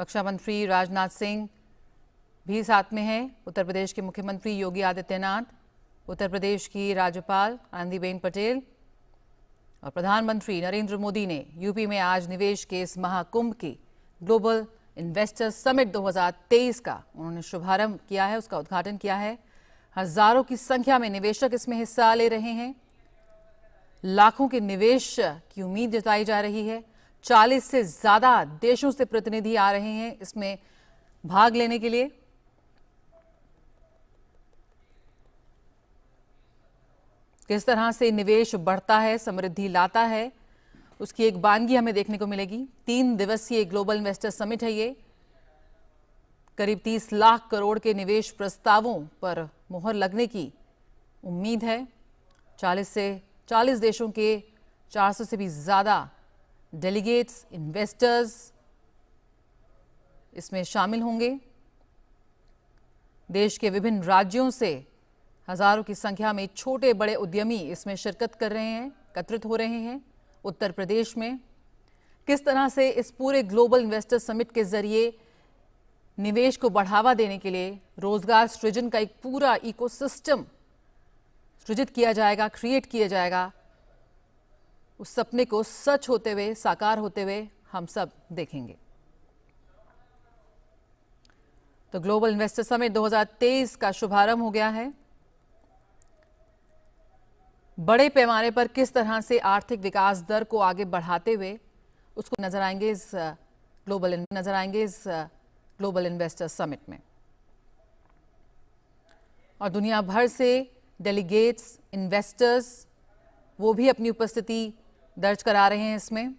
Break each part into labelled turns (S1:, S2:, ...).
S1: रक्षा मंत्री राजनाथ सिंह भी साथ में हैं, उत्तर प्रदेश के मुख्यमंत्री योगी आदित्यनाथ, उत्तर प्रदेश की राज्यपाल आनंदीबेन पटेल और प्रधानमंत्री नरेंद्र मोदी ने यूपी में आज निवेश के इस महाकुंभ की ग्लोबल इन्वेस्टर्स समिट 2023 का उन्होंने शुभारंभ किया है, उसका उद्घाटन किया है। हजारों की संख्या में निवेशक इसमें हिस्सा ले रहे हैं। लाखों के निवेश की उम्मीद जताई जा रही है। 40 से ज्यादा देशों से प्रतिनिधि आ रहे हैं इसमें भाग लेने के लिए। किस तरह से निवेश बढ़ता है, समृद्धि लाता है, उसकी एक वानगी हमें देखने को मिलेगी। 3 दिवसीय ग्लोबल इन्वेस्टर समिट है ये। करीब 30 लाख करोड़ के निवेश प्रस्तावों पर मुहर लगने की उम्मीद है। 40 देशों के 400 से भी ज्यादा डेलीगेट्स, इन्वेस्टर्स इसमें शामिल होंगे। देश के विभिन्न राज्यों से हजारों की संख्या में छोटे बड़े उद्यमी इसमें शिरकत कर रहे हैं, एकत्रित हो रहे हैं। उत्तर प्रदेश में किस तरह से इस पूरे ग्लोबल इन्वेस्टर समिट के जरिए निवेश को बढ़ावा देने के लिए रोजगार सृजन का एक पूरा इकोसिस्टम सृजित किया जाएगा, क्रिएट किया जाएगा, उस सपने को सच होते हुए, साकार होते हुए हम सब देखेंगे। तो ग्लोबल इन्वेस्टर समिट 2023 का शुभारंभ हो गया है। बड़े पैमाने पर किस तरह से आर्थिक विकास दर को आगे बढ़ाते हुए उसको नजर आएंगे इस ग्लोबल इन्वेस्टर समिट में। और दुनिया भर से डेलीगेट्स, इन्वेस्टर्स वो भी अपनी उपस्थिति दर्ज करा रहे हैं इसमें।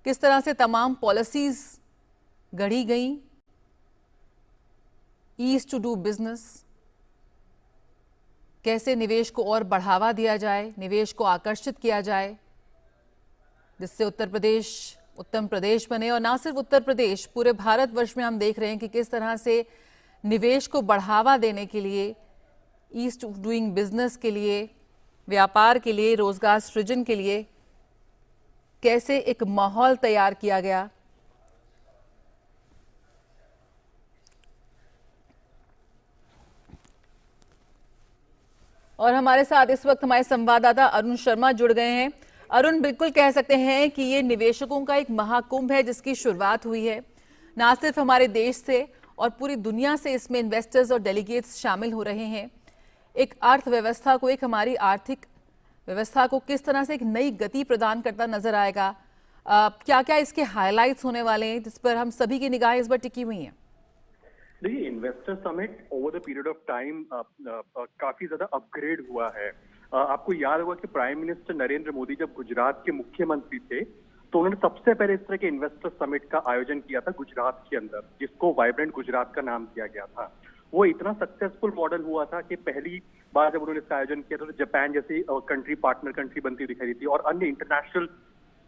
S1: किस तरह से तमाम पॉलिसीज गढ़ी गई, ईज टू डू बिजनेस, कैसे निवेश को और बढ़ावा दिया जाए, निवेश को आकर्षित किया जाए, जिससे उत्तर प्रदेश उत्तम प्रदेश बने। और ना सिर्फ उत्तर प्रदेश, पूरे भारतवर्ष में हम देख रहे हैं कि किस तरह से निवेश को बढ़ावा देने के लिए, ईज टू डूइंग बिजनेस के लिए, व्यापार के लिए, रोजगार सृजन के लिए कैसे एक माहौल तैयार किया गया। और हमारे साथ इस वक्त हमारे संवाददाता अरुण शर्मा जुड़ गए हैं। अरुण, बिल्कुल कह सकते हैं कि ये निवेशकों का एक महाकुंभ है जिसकी शुरुआत हुई है। ना सिर्फ हमारे देश से और पूरी दुनिया से इसमें इन्वेस्टर्स और डेलीगेट्स शामिल हो रहे हैं। एक अर्थव्यवस्था को, एक हमारी आर्थिक व्यवस्था को किस तरह से एक नई गति प्रदान करता नजर आएगा। क्या क्या इसके हाइलाइट्स होने वाले हैं जिस पर हम सभी की निगाहें इस बार टिकी हुई हैं?
S2: देखिए, investor summit over the period of time काफी ज्यादा अपग्रेड हुआ है। आपको याद होगा कि प्राइम मिनिस्टर नरेंद्र मोदी जब गुजरात के मुख्यमंत्री थे तो उन्होंने सबसे पहले इस तरह के इन्वेस्टर समिट का आयोजन किया था गुजरात के अंदर, जिसको वाइब्रेंट गुजरात का नाम दिया गया था। वो इतना सक्सेसफुल मॉडल हुआ था कि पहली बार जब उन्होंने इसका आयोजन किया था तो जापान जैसी कंट्री पार्टनर कंट्री बनती दिखाई दी थी और अन्य इंटरनेशनल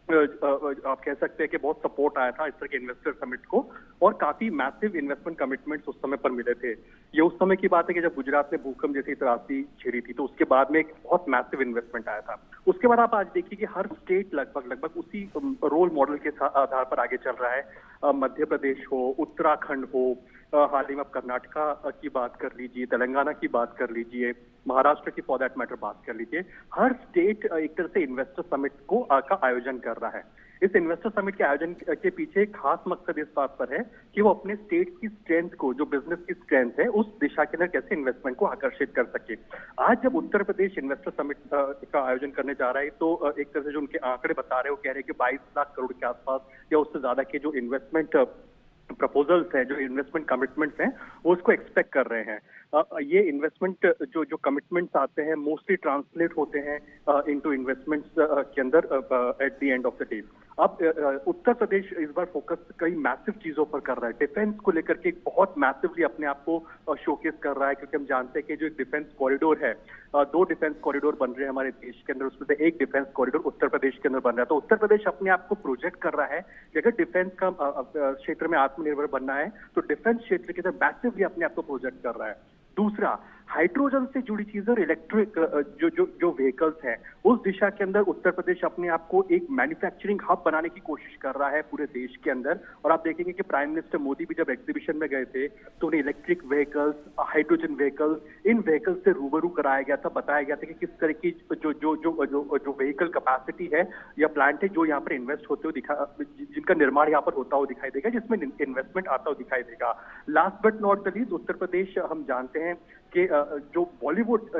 S2: आप कह सकते हैं कि बहुत सपोर्ट आया था इस तरह के इन्वेस्टर समिट को और काफी मैसिव इन्वेस्टमेंट कमिटमेंट्स उस समय पर मिले थे। ये उस समय की बात है कि जब गुजरात में भूकंप जैसी त्रासदी झेली थी तो उसके बाद में एक बहुत मैसिव इन्वेस्टमेंट आया था। उसके बाद आप आज देखिए कि हर स्टेट लगभग उसी रोल मॉडल के आधार पर आगे चल रहा है। मध्य प्रदेश हो, उत्तराखंड हो, हाल ही में आप कर्नाटका की बात कर लीजिए, तेलंगाना की बात कर लीजिए, महाराष्ट्र की फॉर दैट मैटर बात कर लीजिए। हर स्टेट एक तरह से इन्वेस्टर समिट का आयोजन कर रहा है। इस इन्वेस्टर समिट के आयोजन के पीछे खास मकसद इस बात पर है कि वो अपने स्टेट की स्ट्रेंथ को, जो बिजनेस की स्ट्रेंथ है, उस दिशा के अंदर कैसे इन्वेस्टमेंट को आकर्षित कर सके। आज जब उत्तर प्रदेश इन्वेस्टर समिट का आयोजन करने जा रहा है तो एक तरह से जो उनके आंकड़े बता रहे हैं वो कह रहे हैं कि 22 लाख करोड़ के आसपास या उससे ज्यादा के जो इन्वेस्टमेंट प्रपोजल्स हैं, जो इन्वेस्टमेंट कमिटमेंट्स हैं, वो उसको एक्सपेक्ट कर रहे हैं। ये इन्वेस्टमेंट जो कमिटमेंट्स आते हैं मोस्टली ट्रांसलेट होते हैं इनटू इन्वेस्टमेंट्स के अंदर at the end of the day. अब उत्तर प्रदेश इस बार फोकस कई मैसिव चीजों पर कर रहा है। डिफेंस को लेकर के बहुत मैसिवली अपने आप को शोकेस कर रहा है, क्योंकि हम जानते हैं कि जो एक डिफेंस कॉरिडोर है, 2 डिफेंस कॉरिडोर बन रहे हैं हमारे देश के अंदर, उसमें से एक डिफेंस कॉरिडोर उत्तर प्रदेश के अंदर बन रहा है। तो उत्तर प्रदेश अपने आप को प्रोजेक्ट कर रहा है कि अगर डिफेंस का क्षेत्र में आत्मनिर्भर बनना है तो डिफेंस क्षेत्र के अंदर मैसिवली अपने आप को प्रोजेक्ट कर रहा है। दूसरा, हाइड्रोजन से जुड़ी चीजें और इलेक्ट्रिक जो व्हीकल्स हैं, उस दिशा के अंदर उत्तर प्रदेश अपने आप को एक मैन्युफैक्चरिंग हब बनाने की कोशिश कर रहा है पूरे देश के अंदर। और आप देखेंगे कि प्राइम मिनिस्टर मोदी भी जब एग्जीबिशन में गए थे तो उन्हें इलेक्ट्रिक व्हीकल्स, हाइड्रोजन व्हीकल्स, इन व्हीकल्स से रूबरू कराया गया था, बताया गया था कि किस तरह की जो व्हीकल कैपेसिटी है या प्लांट है जो यहाँ पर इन्वेस्ट होते हुए जिनका निर्माण यहाँ पर होता हुआ दिखाई देगा, जिसमें इन्वेस्टमेंट आता हुआ दिखाई देगा। Last but not the least, Uttar Pradesh हम जानते हैं कि जो बॉलीवुड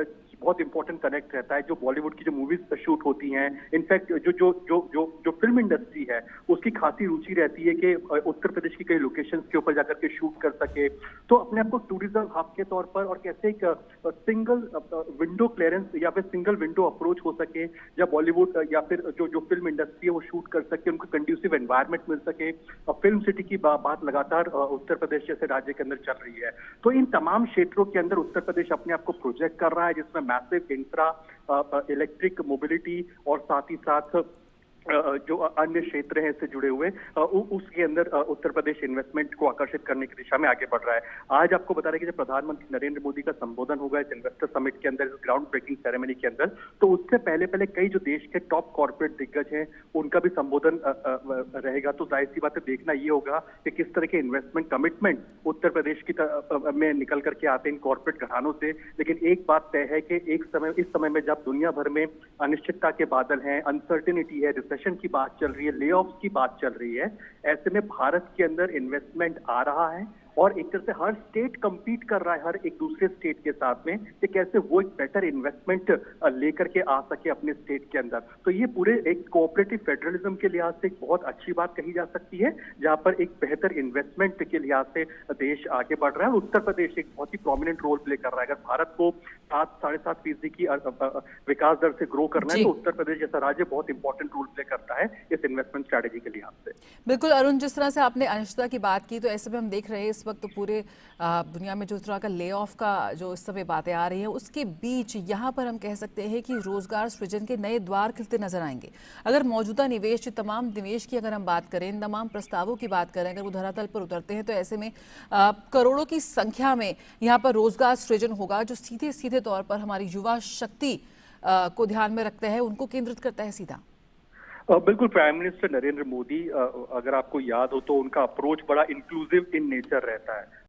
S2: बहुत इंपॉर्टेंट कनेक्ट रहता है, जो बॉलीवुड की जो मूवीज शूट होती हैं, इनफैक्ट जो जो जो जो जो फिल्म इंडस्ट्री है उसकी खासी रुचि रहती है कि उत्तर प्रदेश की कई लोकेशंस के ऊपर जाकर के शूट कर सके। तो अपने आप को टूरिज्म हब के तौर पर और कैसे एक सिंगल विंडो क्लियरेंस या फिर सिंगल विंडो अप्रोच हो सके, या बॉलीवुड या फिर जो फिल्म इंडस्ट्री है वो शूट कर सके, उनको कंड्यूसिव एनवायरनमेंट मिल सके। फिल्म सिटी की बात लगातार उत्तर प्रदेश जैसे राज्य के अंदर चल रही है। तो इन तमाम क्षेत्रों के अंदर उत्तर प्रदेश अपने आप को प्रोजेक्ट कर रहा है, जिसमें मैसिव इंफ्रा, इलेक्ट्रिक मोबिलिटी और साथ ही साथ जो अन्य क्षेत्र हैं इससे जुड़े हुए, उसके अंदर उत्तर प्रदेश इन्वेस्टमेंट को आकर्षित करने की दिशा में आगे बढ़ रहा है। आज आपको बता रहे हैं कि जब प्रधानमंत्री नरेंद्र मोदी का संबोधन होगा इस इन्वेस्टर समिट के अंदर, इस ग्राउंड ब्रेकिंग सेरेमनी के अंदर, तो उससे पहले पहले कई जो देश के टॉप कॉर्पोरेट दिग्गज हैं उनका भी संबोधन रहेगा। तो जाहिर सी बात है, देखना ये होगा कि किस तरह के इन्वेस्टमेंट कमिटमेंट उत्तर प्रदेश की में निकल करके आते हैं इन कॉर्पोरेट घरानों से। लेकिन एक बात तय है कि इस समय में जब दुनिया भर में अनिश्चितता के बादल हैं, अनसर्टेनिटी है, की बात चल रही है, ले ऑफ्स की बात चल रही है, ऐसे में भारत के अंदर इन्वेस्टमेंट आ रहा है और एक तरह से हर स्टेट कंपीट कर रहा है हर एक दूसरे स्टेट के साथ में कि कैसे वो एक बेटर इन्वेस्टमेंट लेकर के आ सके अपने स्टेट के अंदर। तो ये पूरे एक कोऑपरेटिव फेडरलिज्म के लिहाज से एक बहुत अच्छी बात कही जा सकती है, जहां पर एक बेहतर इन्वेस्टमेंट के लिहाज से देश आगे बढ़ रहा है। उत्तर प्रदेश एक बहुत ही प्रोमिनेंट रोल प्ले कर रहा है। अगर भारत को 7-7.5% की विकास दर से ग्रो करना है तो उत्तर प्रदेश जैसा राज्य बहुत इंपॉर्टेंट रोल प्ले करता है इस इन्वेस्टमेंट स्ट्रैटेजी के लिहाज से।
S1: बिल्कुल अरुण, जिस तरह से आपने अनिश्चितता की बात की, तो ऐसे में हम देख रहे हैं इस वक्त तो पूरे दुनिया में जो तरह का ले ऑफ का जो इस समय बातें आ रही हैं, उसके बीच यहाँ पर हम कह सकते हैं कि रोजगार सृजन के नए द्वार खिलते नजर आएंगे। अगर मौजूदा निवेश, तमाम निवेश की अगर हम बात करें, इन तमाम प्रस्तावों की बात करें, अगर वो धरातल पर उतरते हैं तो ऐसे में करोड़ों की संख्या में यहाँ पर रोजगार सृजन होगा, जो सीधे सीधे तौर पर हमारी युवा शक्ति को ध्यान में रखता है, उनको केंद्रित करता है सीधा।
S2: बिल्कुल, प्राइम मिनिस्टर नरेंद्र मोदी, अगर आपको याद हो तो उनका अप्रोच बड़ा इंक्लूसिव इन नेचर रहता है।